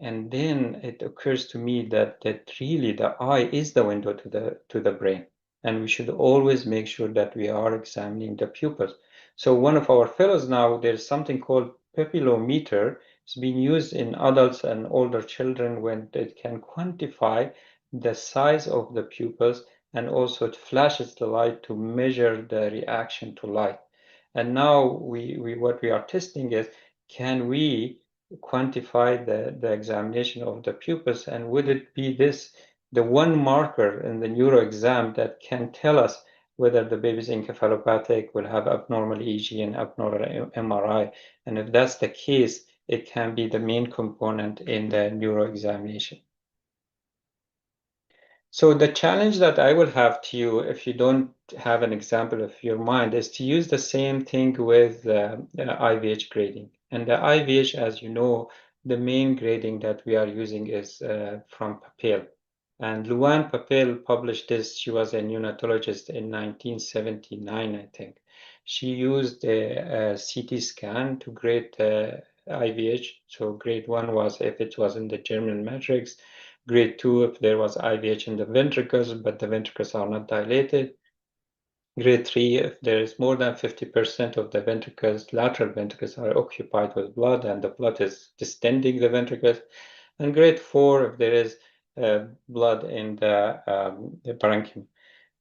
And then it occurs to me that really the eye is the window to the brain, and we should always make sure that we are examining the pupils. So one of our fellows now, there's something called papillometer. It's being used in adults and older children when it can quantify the size of the pupils, and also it flashes the light to measure the reaction to light. And now what we are testing is, can we quantify the examination of the pupils, and would it be this the one marker in the neuro exam that can tell us whether the baby is encephalopathic, will have abnormal EEG and abnormal MRI. And if that's the case, it can be the main component in the neuro examination. So the challenge that I will have to you, if you don't have an example of your mind, is to use the same thing with IVH grading. And the IVH, as you know, the main grading that we are using is from Papel. And Luan Papel published this. She was a neonatologist in 1979, I think. She used a CT scan to grade the IVH. So grade 1 was if it was in the German matrix. Grade 2 if there was IVH in the ventricles, but the ventricles are not dilated. Grade 3 if there is more than 50% of the ventricles, lateral ventricles, are occupied with blood and the blood is distending the ventricles. And grade 4 if there is blood in the parenchyma.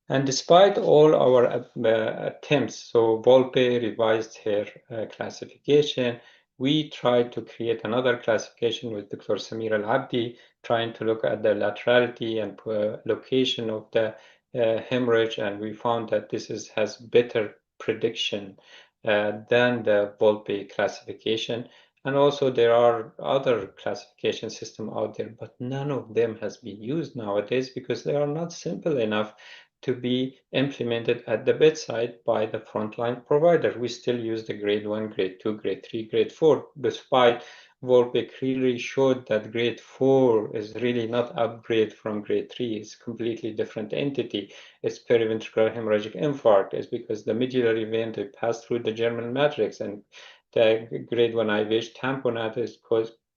And despite all our attempts, so Volpe revised her classification. We tried to create another classification with Dr. Samir Al-Abdi, trying to look at the laterality and location of the hemorrhage, and we found that this has better prediction than the Volpe classification. And also there are other classification systems out there, but none of them has been used nowadays because they are not simple enough to be implemented at the bedside by the frontline provider. We still use the grade 1, grade 2, grade 3, grade 4, despite Volpe clearly showed that grade 4 is really not upgrade from grade 3. It's a completely different entity. It's periventricular hemorrhagic infarct. It's because the medullary vein, they pass through the germinal matrix, and the grade 1 IVH tamponade is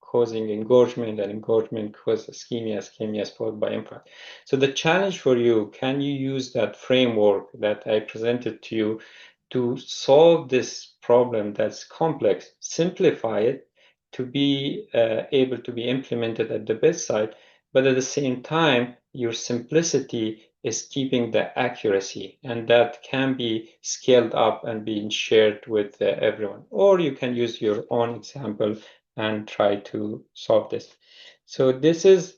causing engorgement, and engorgement causes ischemia, ischemia is followed by infarct. So the challenge for you, can you use that framework that I presented to you to solve this problem that's complex, simplify it to be able to be implemented at the bedside, but at the same time, your simplicity is keeping the accuracy, and that can be scaled up and being shared with everyone. Or you can use your own example and try to solve this. So this is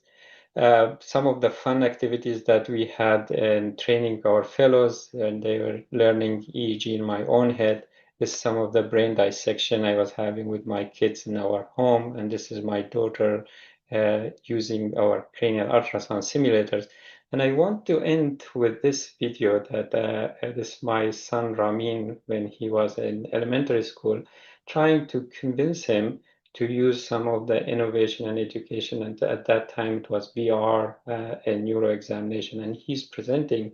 some of the fun activities that we had in training our fellows, and they were learning EEG in my own head. This is some of the brain dissection I was having with my kids in our home, and this is my daughter using our cranial ultrasound simulators. And I want to end with this video that this my son Ramin, when he was in elementary school, trying to convince him to use some of the innovation and education. And at that time, it was VR and neuro examination. And he's presenting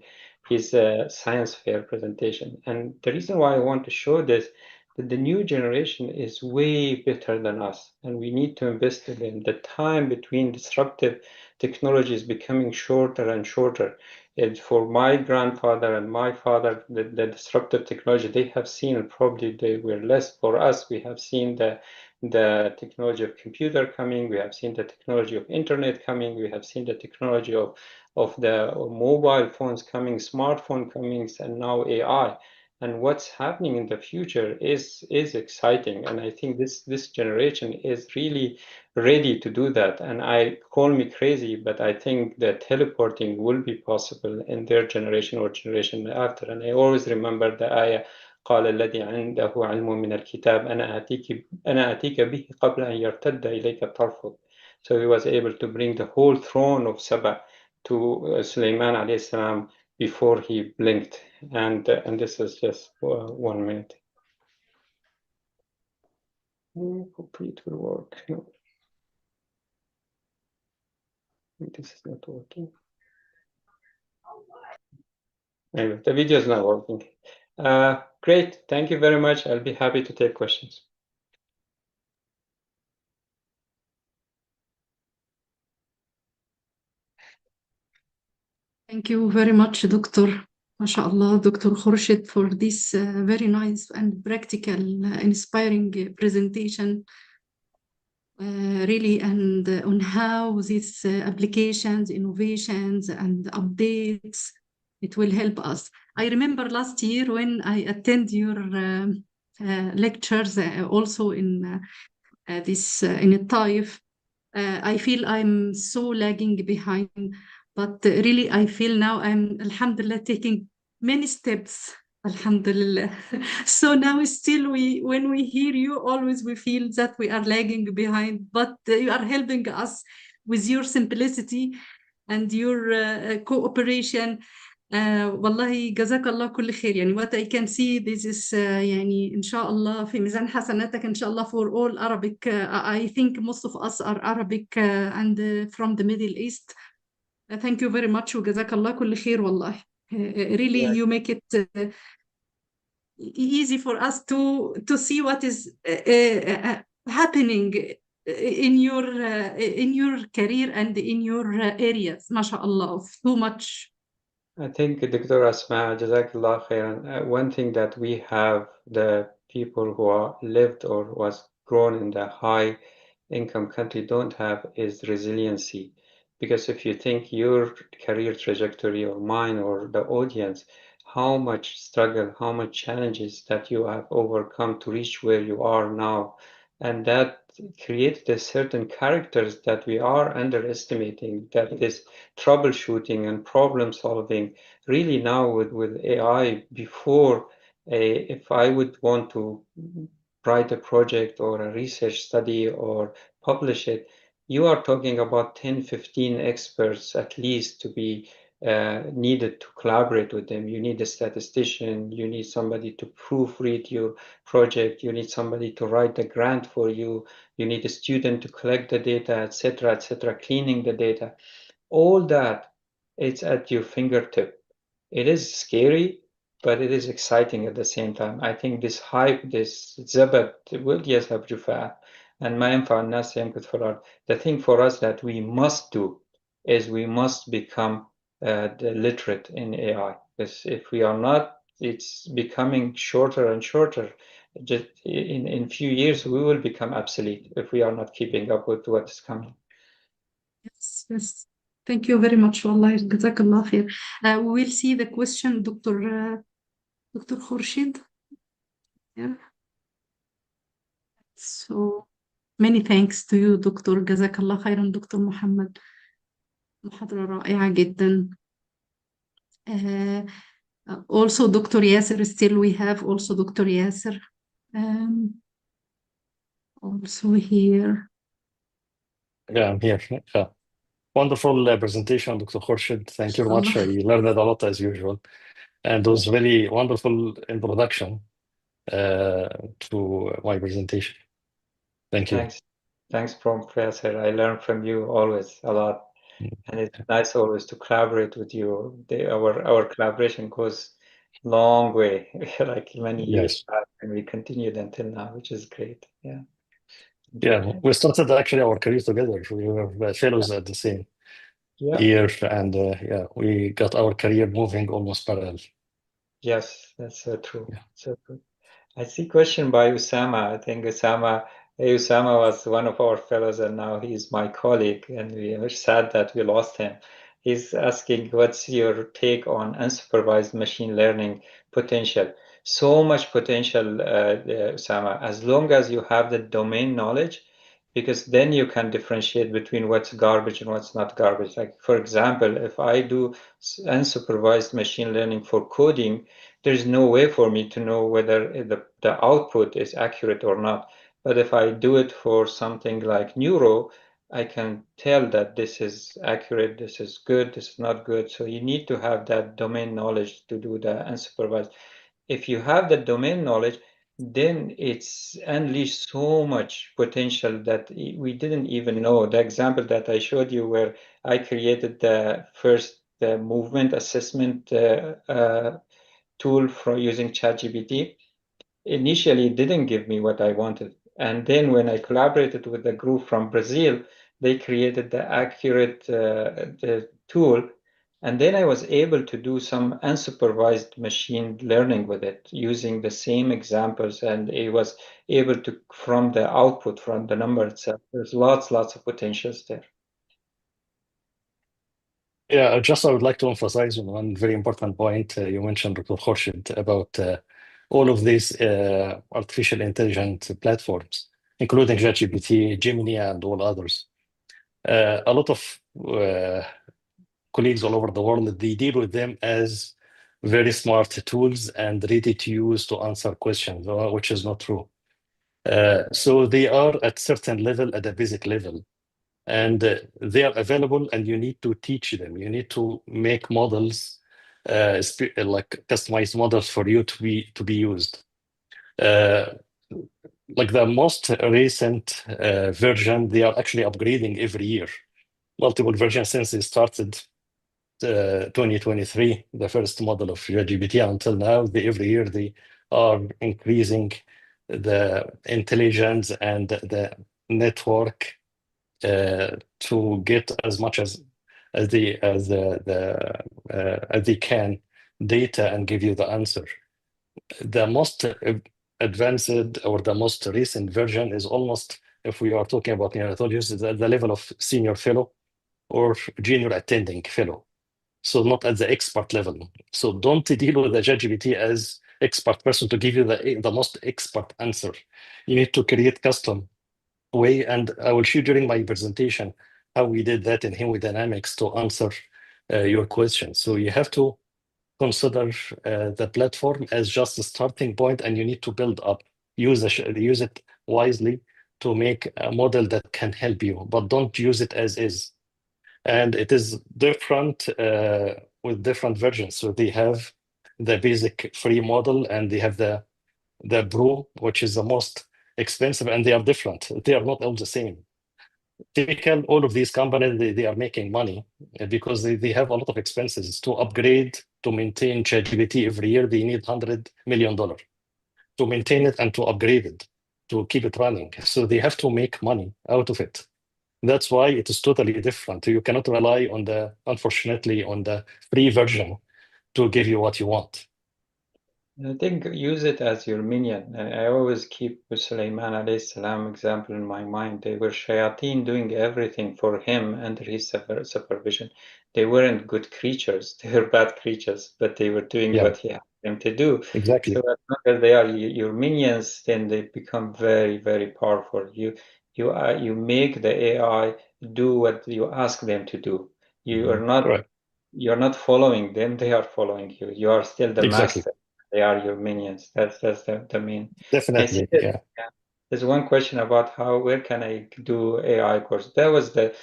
his science fair presentation. And the reason why I want to show this, that the new generation is way better than us. And we need to invest in them. The time between disruptive technology is becoming shorter and shorter. And for my grandfather and my father, the disruptive technology they have seen, probably they were less. For us, we have seen the technology of computer coming, we have seen the technology of internet coming, we have seen the technology of the mobile phones coming, smartphone coming, and now AI. And what's happening in the future is exciting. And I think this generation is really ready to do that. And I call me crazy, but I think that teleporting will be possible in their generation or generation after. And I always remember the ayah, قال الذي عنده علم من الكتاب أنا آتيك به قبل أن يرتد إليك طرفك. So he was able to bring the whole throne of Saba to Sulaiman alayhi salam before he blinked. And this is just 1 minute. Hopefully it will work. No. This is not working. Anyway, the video is not working. Great, thank you very much. I'll be happy to take questions. Thank you very much, Doctor. MashaAllah, Dr. Khorshid, for this very nice and practical, inspiring presentation. Really, and on how these applications, innovations, and updates, it will help us. I remember last year when I attend your lectures, also in this in a TAIF. I feel I'm so lagging behind, but really I feel now I'm, Alhamdulillah, taking many steps. Alhamdulillah. So now still when we hear you, always we feel that we are lagging behind, but you are helping us with your simplicity and your cooperation. والله جزاك الله كل خير. يعني what I can see, this is يعني إن شاء الله في ميزان حسناتك إن شاء الله for all Arabic. I think most of us are Arabic and from the Middle East. Thank you very much وجزاك الله كل خير والله. Really Yeah, you make it easy for us to see what is happening in your career and in your areas. ما شاء الله, too much. I think, Dr. Asma, Jazakallah khairan. One thing that we have, the people who are lived or was grown in the high income country don't have, is resiliency. Because if you think your career trajectory or mine or the audience, how much struggle, how much challenges that you have overcome to reach where you are now, and that created a certain characters that we are underestimating, that this troubleshooting and problem solving really now with AI. Before, if I would want to write a project or a research study or publish it, you are talking about 10, 15 experts at least to be needed to collaborate with them. You need a statistician, you need somebody to proofread your project, you need somebody to write the grant for you, you need a student to collect the data, etc., cleaning the data. All that, it's at your fingertip. It is scary, but it is exciting at the same time. I think this hype, this zabat will يذهب جفاء and ما ينفع الناس يمكث في الأرض. The thing for us that we must do is we must become literate in AI. Because if we are not, it's becoming shorter and shorter. Just in few years, we will become obsolete if we are not keeping up with what is coming. Yes, yes. Thank you very much. والله جزاك الله خير. We will see the question, Dr. Khorshid. Yeah. So many thanks to you, دكتور. جزاك الله خيرا دكتور محمد. محاضرة رائعة جدا. Also Dr. Yasser, still we have also Dr. Yasser. Also here. Yeah, I'm here. Yeah. Wonderful presentation, Dr. Khorshid. Thank you very much. I Allah. learned a lot as usual. And it was very wonderful introduction to my presentation. Thank you. Thanks, Professor. I learn from you always a lot, and it's nice always to collaborate with you. Our collaboration goes long way, like many years Yes. back, and we continued until now, which is great. Yeah. Yeah, we started actually our career together. We were fellows at the same year, and yeah, we got our career moving almost parallel. Yes, that's so true. Yeah. So good. I see question by Usama. I think Usama was one of our fellows, and now he's my colleague, and we are sad that we lost him. He's asking, what's your take on unsupervised machine learning potential? So much potential, Usama, as long as you have the domain knowledge, because then you can differentiate between what's garbage and what's not garbage. Like, for example, if I do unsupervised machine learning for coding, there's no way for me to know whether the output is accurate or not. But if I do it for something like neuro, I can tell that this is accurate, this is good, this is not good. So you need to have that domain knowledge to do the unsupervised. If you have the domain knowledge, then it's unleashed so much potential that we didn't even know. The example that I showed you where I created the movement assessment tool for using ChatGPT, initially it didn't give me what I wanted. And then when I collaborated with the group from Brazil, they created the accurate the tool And then I was able to do some unsupervised machine learning with it using the same examples. And it was able to, from the output, from the number itself, there's lots of potentials there. Yeah, just I would like to emphasize on one very important point you mentioned, Dr. Khorshid, about all of these artificial intelligence platforms, including ChatGPT, Gemini, and all others. A lot of colleagues all over the world, they deal with them as very smart tools and ready to use to answer questions, which is not true. So they are at certain level, at a basic level, and they are available, and you need to teach them. You need to make models, like customized models for you to be used. Like the most recent version, they are actually upgrading every year, multiple versions since they started 2023, the first model of ChatGPT until now. Every year they are increasing the intelligence and the network to get as much as they can data and give you the answer. The most advanced or the most recent version is almost, if we are talking about neonatologists, at the level of senior fellow or junior attending fellow. So not at the expert level. So don't deal with the ChatGPT as expert person to give you the most expert answer. You need to create custom way, and I will show during my presentation how we did that in hemodynamics to answer your question. So you have to consider the platform as just a starting point, and you need to build up. Use it wisely to make a model that can help you, but don't use it as is. And it is different with different versions. So they have the basic free model, and they have the Pro, which is the most expensive, and they are different. They are not all the same. Typical, all of these companies, they are making money because they have a lot of expenses to upgrade, to maintain ChatGPT every year. They need $100 million to maintain it and to upgrade it, to keep it running. So they have to make money out of it. That's why it is totally different. You cannot rely on unfortunately, on the free version to give you what you want. I think use it as your minion. I always keep Sulaiman alayhi salam example in my mind. They were shayateen doing everything for him under his supervision. They weren't good creatures. They were bad creatures, but they were doing Yeah, what he asked them to do. exactly. So as long as they are your minions, then they become very, very powerful. You make the AI do what you ask them to do. You are not Right. you're not following them, they are following you. You are still the Exactly. master. They are your minions. That's the main. I see Definitely. that, Yeah. yeah. There's one question about where can I do AI course? That was the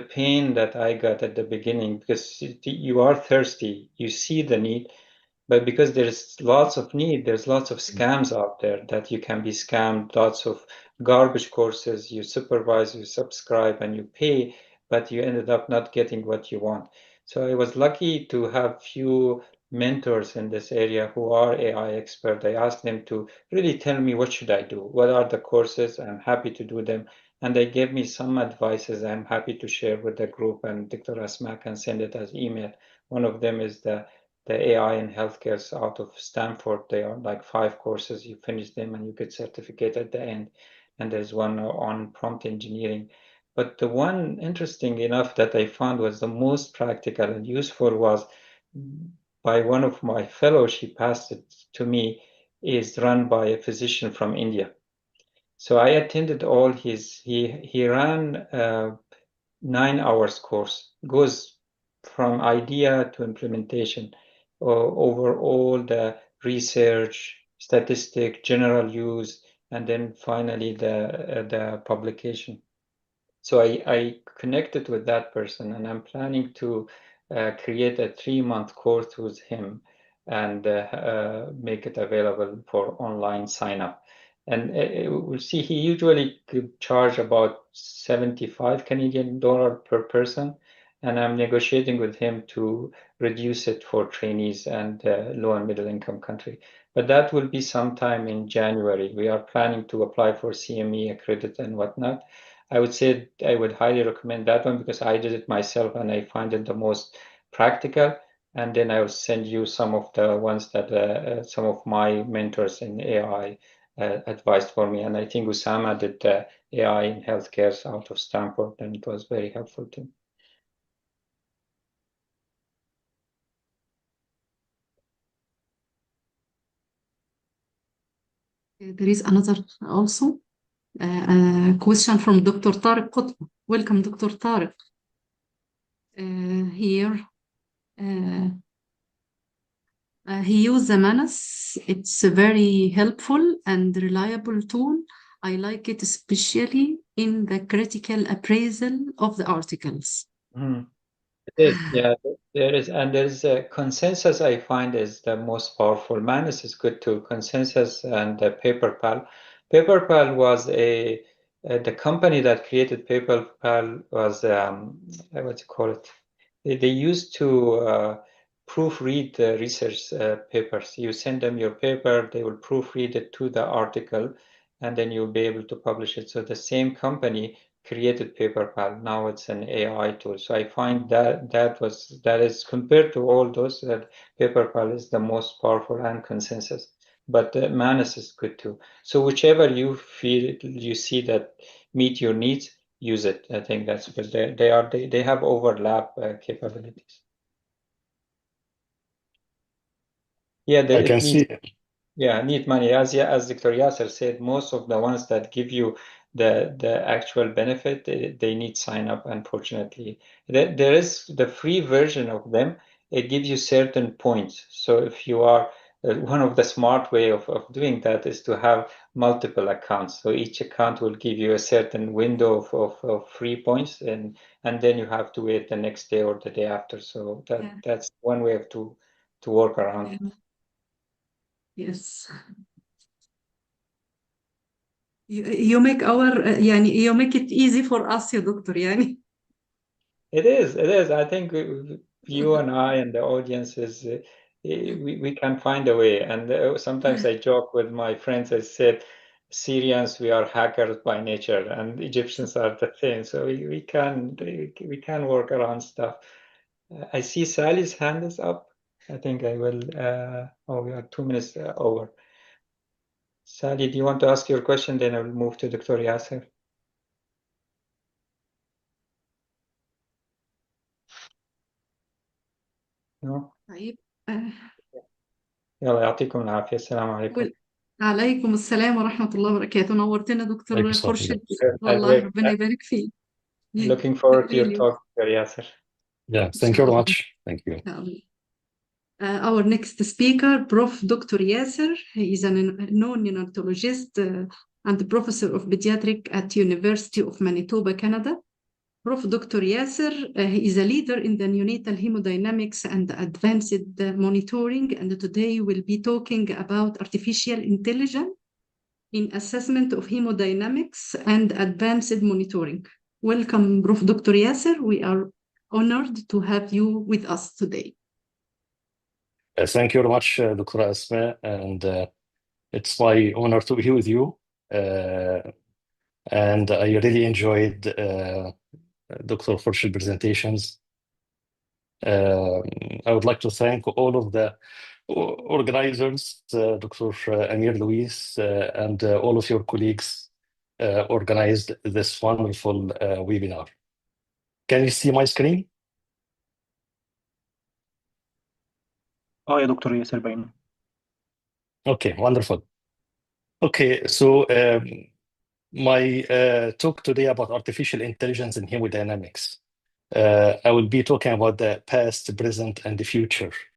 pain that I got at the beginning, because you are thirsty, you see the need, but because there's lots of need, there's lots of scams out there that you can be scammed, lots of garbage courses. You supervise, you subscribe, and you pay, but you ended up not getting what you want. So I was lucky to have few mentors in this area who are AI expert. I asked them to really tell me what should I do, what are the courses. I'm happy to do them, and they gave me some advices I'm happy to share with the group, and Dr. Asma can send it as email. One of them is the AI in healthcare out of Stanford. They are like 5 courses. You finish them and you get certificate at the end. And there's one on prompt engineering. But the one interesting enough that I found was the most practical and useful was by one of my fellows. She passed it to me. Is run by a physician from India. So I attended all he ran 9 hours course, goes from idea to implementation, over all the research, statistic, general use, and then finally the publication. So I connected with that person, and I'm planning to create a 3-month course with him and make it available for online sign up. And we'll see, he usually could charge about 75 Canadian dollar per person. And I'm negotiating with him to reduce it for trainees and low and middle income country. But that will be sometime in January. We are planning to apply for CME accredit and whatnot. I would say I would highly recommend that one because I did it myself and I find it the most practical, and then I will send you some of the ones that some of my mentors in AI advised for me. And I think Usama did AI in healthcare out of Stanford, and it was very helpful to me. There is another also question from Dr. Tariq Qutb. Welcome, Dr. Tariq. Here, he used the Manus. It's a very helpful and reliable tool. I like it especially in the critical appraisal of the articles. It is, yeah, there is, and there's a consensus I find is the most powerful. Manus is good too. Consensus and PaperPal. PaperPal was the company that created PaperPal was what do you call it? They used to proofread the research papers. You send them your paper, they will proofread it to the article, and then you'll be able to publish it. So the same company created PaperPal. Now it's an AI tool. So I find that is compared to all those, that PaperPal is the most powerful and consensus. But Manus is good too. So whichever you feel you see that meet your needs, use it. I think that's good. They have overlap capabilities. Yeah, I can see. Yeah, need money. As Dr. Yasser said, most of the ones that give you the actual benefit, they need sign up, unfortunately. There is the free version of them. It gives you certain points. So if you are, one of the smart way of doing that is to have multiple accounts. So each account will give you a certain window of free points, and then you have to wait the next day or the day after. So that's one way to work around. Yes. You make you make it easy for us يا دكتور يعني. It is. I think you and I and the audience we can find a way. And sometimes I joke with my friends. I said, Syrians, we are hackers by nature, and Egyptians are the same. So we can work around stuff. I see Sally's hand is up. I think I will. Oh, we are 2 minutes over. Sally, do you want to ask your question? Then I will move to Dr. Yasser. No? طيب. يلا يعطيكم العافية. السلام عليكم. عليكم السلام ورحمة الله وبركاته. نورتنا دكتور خورشيد. والله ربنا يبارك فيك. Looking forward to your talk, Yasser. Yeah, thank you very much. Thank you. Our next speaker, Prof. Dr. Yasser. He is a non-neonatologist and professor of pediatric at University of Manitoba, Canada. Prof. Dr. Yasser he is a leader in the neonatal hemodynamics and advanced monitoring, and today we'll be talking about artificial intelligence in assessment of hemodynamics and advanced monitoring. Welcome, Prof. Dr. Yasser. We are honored to have you with us today. Thank you very much, Dr. Asma, and it's my honor to be here with you. And I really enjoyed Dr. Khorshid's presentations. I would like to thank all of the organizers, Dr. Amir Luis, and all of your colleagues organized this wonderful webinar. Can you see my screen? يا دكتور ياسر باين. Okay, wonderful. Okay, so my talk today about artificial intelligence and hemodynamics. I will be talking about the past, present, and the future